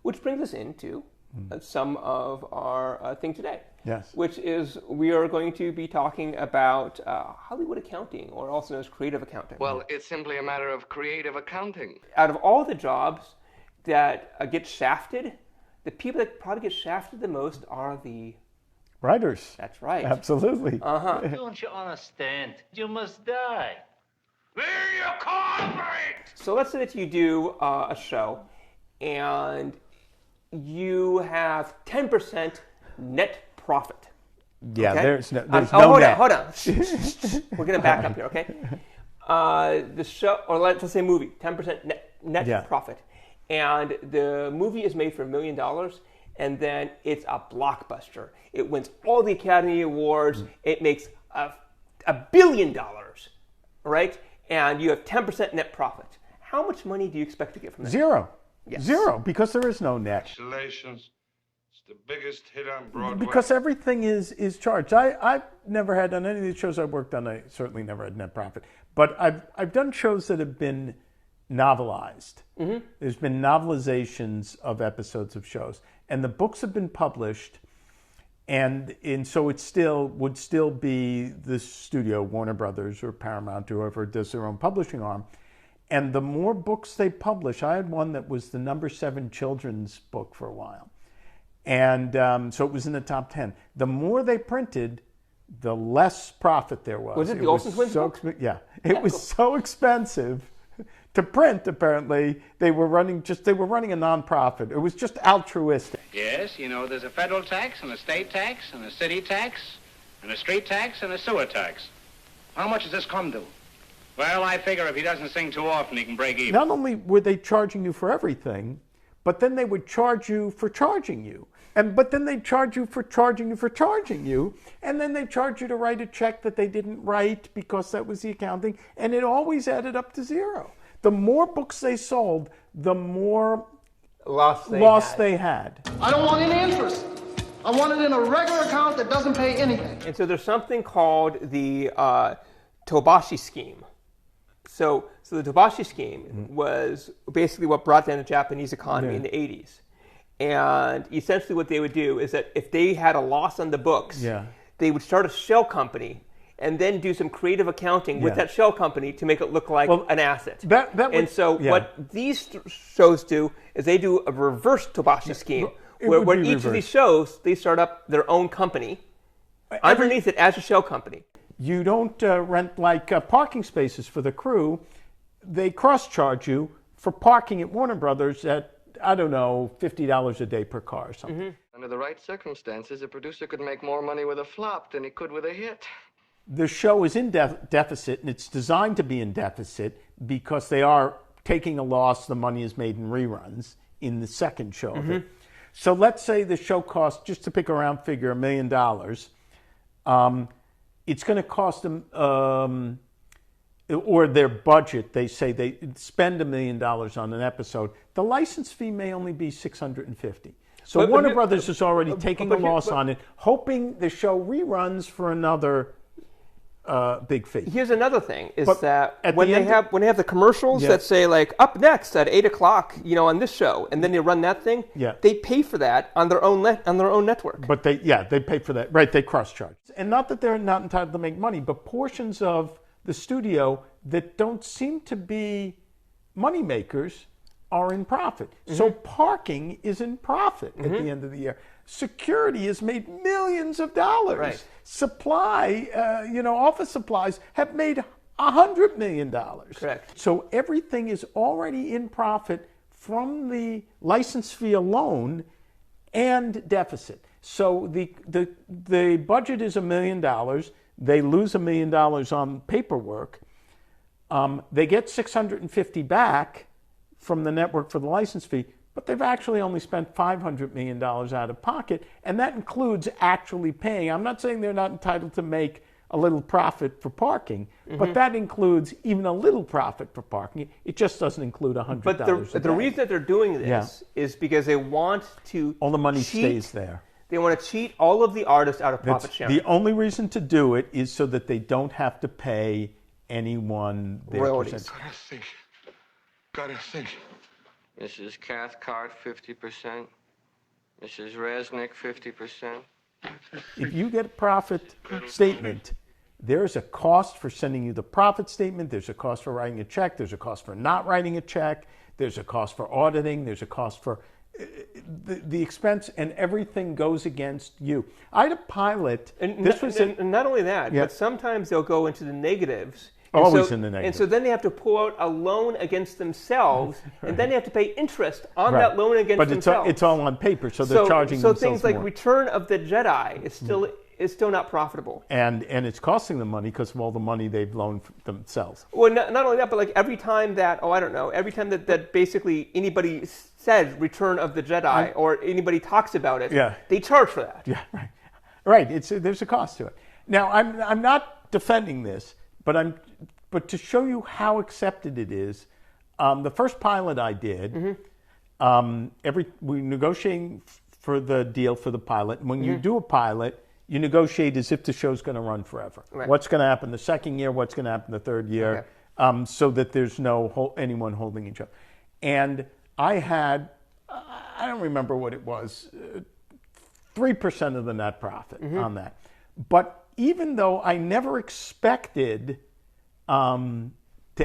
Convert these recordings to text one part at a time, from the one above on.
Which brings us into some of our thing today. Yes. Which is we are going to be talking about Hollywood accounting, or also known as creative accounting. Well, it's simply a matter of creative accounting. Out of all the jobs that get shafted, the people that probably get shafted the most are the writers. That's right. Absolutely. Don't you understand? You must die. There you comrade! So let's say that you do a show and you have 10% net profit. Yeah, okay? there's no hold net. Hold on. We're going to back up here, okay? The show, or let's say movie, 10% net profit. And the movie is made for $1 million, and then it's a blockbuster. It wins all the Academy Awards. It makes $1 billion, right? And you have 10% net profit. How much money do you expect to get from that? Zero. Yes. Zero, because there is no net. Congratulations. It's the biggest hit on Broadway. Because everything is charged. I've never had on any of the shows I've worked on, I certainly never had net profit. But I've done shows that have been novelized. Mm-hmm. There's been novelizations of episodes of shows. And the books have been published, and so it would still be the studio, Warner Brothers or Paramount, or whoever does their own publishing arm. And the more books they publish, I had one that was the number 7 children's book for a while. And so it was in the top 10. The more they printed, the less profit there was. Was it the Olsen Twins book? Yeah. It was so expensive to print, apparently. They were running a nonprofit. It was just altruistic. Yes, you know, there's a federal tax and a state tax and a city tax and a street tax and a sewer tax. How much does this come to? Well, I figure if he doesn't sing too often, he can break even. Not only were they charging you for everything, but then they would charge you for charging you. But then they'd charge you for charging you for charging you. And then they'd charge you to write a check that they didn't write because that was the accounting. And it always added up to zero. The more books they sold, the more loss they had. I don't want any interest. I want it in a regular account that doesn't pay anything. And so there's something called the tobashi scheme. So the tobashi scheme was basically what brought down the Japanese economy in the 80s. And essentially what they would do is that if they had a loss on the books, they would start a shell company and then do some creative accounting with that shell company to make it look like an asset. What these shows do is they do a reverse tobashi scheme, where each of these shows, they start up their own company underneath it as a shell company. You don't rent parking spaces for the crew. They cross-charge you for parking at Warner Brothers at, I don't know, $50 a day per car or something. Mm-hmm. Under the right circumstances, a producer could make more money with a flop than he could with a hit. The show is in deficit, and it's designed to be in deficit because they are taking a loss. The money is made in reruns in the second show of it. So let's say the show costs, just to pick a round figure, $1 million. It's going to cost them, or their budget, they say they spend $1 million on an episode. The license fee may only be $650. So Warner Brothers is already taking a loss on it, hoping the show reruns for another big fee. Here's another thing: when they have the commercials that say up next at 8:00, on this show, and then they run that thing, they pay for that on their own network. But they pay for that, right? They cross-charge, and not that they're not entitled to make money, but portions of the studio that don't seem to be money makers are in profit. So parking is in profit at the end of the year. Security has made millions of dollars. Right. Supply, office supplies have made $100 million. Correct. So everything is already in profit from the license fee alone and deficit. So the budget is $1 million. They lose $1 million on paperwork. They get $650 back from the network for the license fee, but they've actually only spent $500 million out of pocket, and that includes actually paying. I'm not saying they're not entitled to make a little profit for parking, but that includes even a little profit for parking. It just doesn't include $100 But the reason that they're doing this is because they want to all the money stays there. They want to cheat all of the artists out of profit sharing. The only reason to do it is so that they don't have to pay anyone their royalties. Gotta think. Mrs. Cathcart, 50%. Mrs. Resnick, 50%. If you get a profit statement, there's a cost for sending you the profit statement. There's a cost for writing a check. There's a cost for not writing a check. There's a cost for auditing. There's a cost for the expense, and everything goes against you. I had a pilot. And not only that, Yeah. but sometimes they'll go into the negatives. Always in the negative. And so then they have to pull out a loan against themselves, and then they have to pay interest on Right. that loan against themselves. But it's all on paper, so they're charging so themselves things like more. Return of the Jedi is still not profitable. And it's costing them money because of all the money they've loaned themselves. Well, not only that, but like every time that every time that basically anybody says Return of the Jedi or anybody talks about it, Yeah. they charge for that. Yeah, right. There's a cost to it. Now, I'm not defending this, but to show you how accepted it is, the first pilot I did, we negotiating for the deal for the pilot. And when you do a pilot, you negotiate as if the show's going to run forever. Right. What's going to happen the second year? What's going to happen the third year? Okay. So that there's no anyone holding each other. And I had, I don't remember what it was, 3% of the net profit on that. But even though I never expected to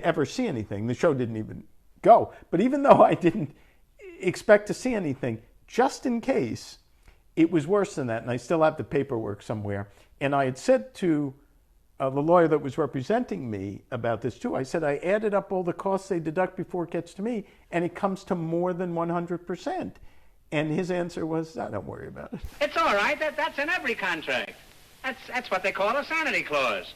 ever see anything, the show didn't even go. But even though I didn't expect to see anything, just in case, it was worse than that. And I still have the paperwork somewhere. And I had said to the lawyer that was representing me about this too, I said, I added up all the costs they deduct before it gets to me, and it comes to more than 100%. And his answer was, don't worry about it. It's all right. That's in every contract. That's what they call a sanity clause.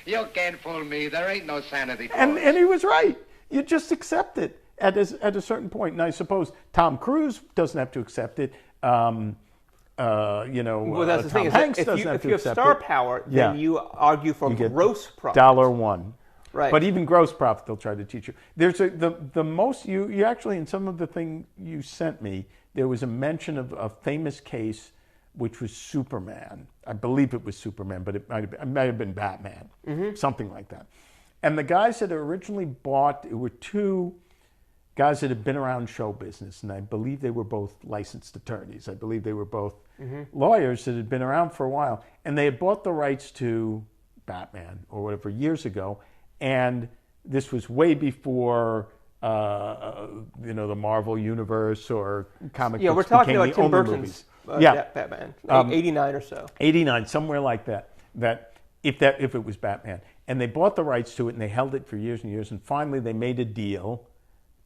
You can't fool me. There ain't no sanity clause. And he was right. You just accept it at a certain point. And I suppose Tom Cruise doesn't have to accept it. Well, that's the thing. Tom Hanks If doesn't you have to have accept star it. power, Yeah. then you argue for You get gross profit. $1. Right. But even gross profit, they'll try to teach you. There's the most you actually, in some of the thing you sent me, there was a mention of a famous case, which was Superman. I believe it was Superman, but it might have been Batman, something like that. And the guys that originally bought it were two guys that had been around show business, and I believe they were both licensed attorneys. I believe they were both lawyers that had been around for a while, and they had bought the rights to Batman or whatever years ago. And this was way before, the Marvel universe or comic books we're talking became about the Tim only Burton's movies. Batman, 89 or so. 89, somewhere like that. If it was Batman, and they bought the rights to it, and they held it for years and years, and finally they made a deal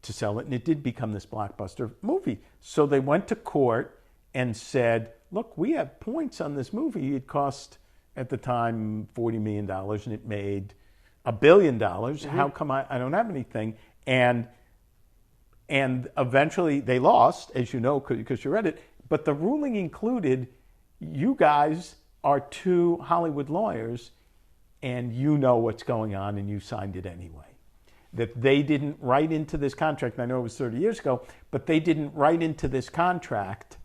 to sell it, and it did become this blockbuster movie. So they went to court and said, "Look, we have points on this movie. It cost at the time $40 million, and it made $1 billion. How come I don't have anything?" And eventually they lost, as you know, because you read it. But the ruling included, you guys are two Hollywood lawyers, and you know what's going on, and you signed it anyway. That they didn't write into this contract, and I know it was 30 years ago, but they didn't write into this contract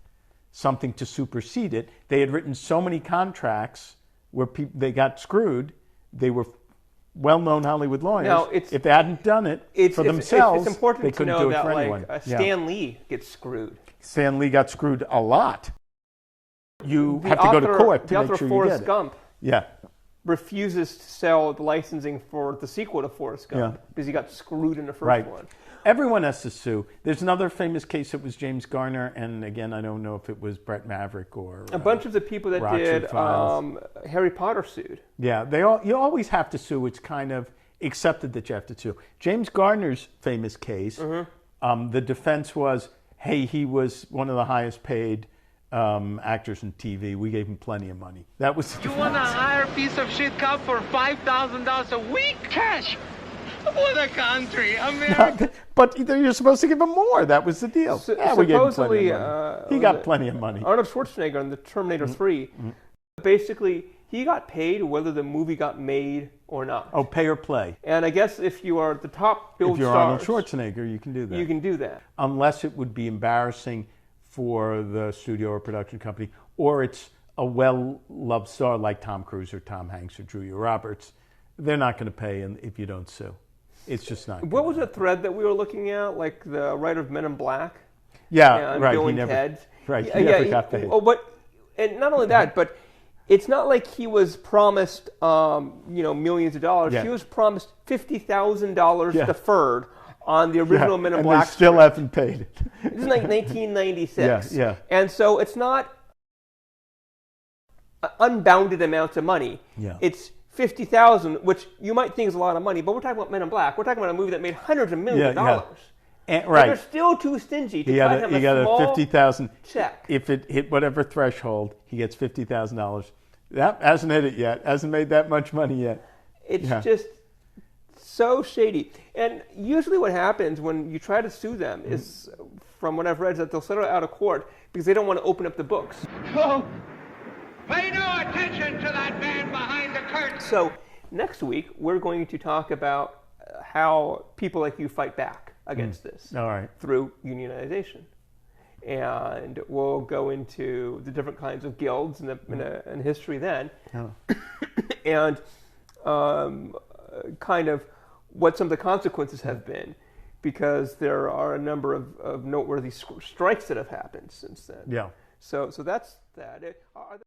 something to supersede it. They had written so many contracts where they got screwed. They were well-known Hollywood lawyers. Now, if they hadn't done it for themselves, it's important they to couldn't know do it that for anyone. Stan Lee gets screwed. Stan Lee got screwed a lot. You The have to go to author- court to the make author sure of you Forrest get it. Gump Yeah. refuses to sell the licensing for the sequel to Forrest Gump Yeah. because he got screwed in the first Right. one. Everyone has to sue. There's another famous case. It was James Garner, and again, I don't know if it was Brett Maverick or A bunch of the people that Rockford did Files. Harry Potter sued. Yeah, you always have to sue. It's kind of accepted that you have to sue. James Garner's famous case, the defense was, hey, he was one of the highest paid actors in TV. We gave him plenty of money. That was the You want to hire a piece of shit cop for $5,000 a week? Cash! What a country, America! But you're supposed to give him more. That was the deal. We gave him plenty supposedly, of money. He got plenty of money. Arnold Schwarzenegger in the Terminator 3, basically, he got paid whether the movie got made or not. Oh, pay or play. And I guess if you are the top billed If you're stars, Arnold Schwarzenegger, you can do that. you can do that. Unless it would be embarrassing for the studio or production company, or it's a well-loved star like Tom Cruise or Tom Hanks or Julia Roberts. They're not going to pay if you don't sue. It's just not. What was the thread that we were looking at? Like the writer of Men in Black? Yeah, and right. Bill He and never, Ted. right. He never got paid. And not only that, but it's not like he was promised, millions of dollars. Yeah. He was promised $50,000 deferred on the original Men in and Black. they still script. haven't paid it. This is like 1996. Yeah. And so it's not unbounded amounts of money. Yeah. It's $50,000, which you might think is a lot of money, but we're talking about Men in Black. We're talking about a movie that made hundreds of millions of dollars. And, And right. they're still too stingy to He cut got him a small $50,000 check. If it hit whatever threshold, he gets $50,000. That hasn't hit it yet. Hasn't made that much money yet. It's just so shady. And usually what happens when you try to sue them is, from what I've read, is that they'll settle out of court because they don't want to open up the books. Oh, pay no attention to that man behind the curtain. So next week, we're going to talk about how people like you fight back against this All right. through unionization. And we'll go into the different kinds of guilds and history then. Oh. And kind of what some of the consequences have been, because there are a number of noteworthy strikes that have happened since then. Yeah. So that's that.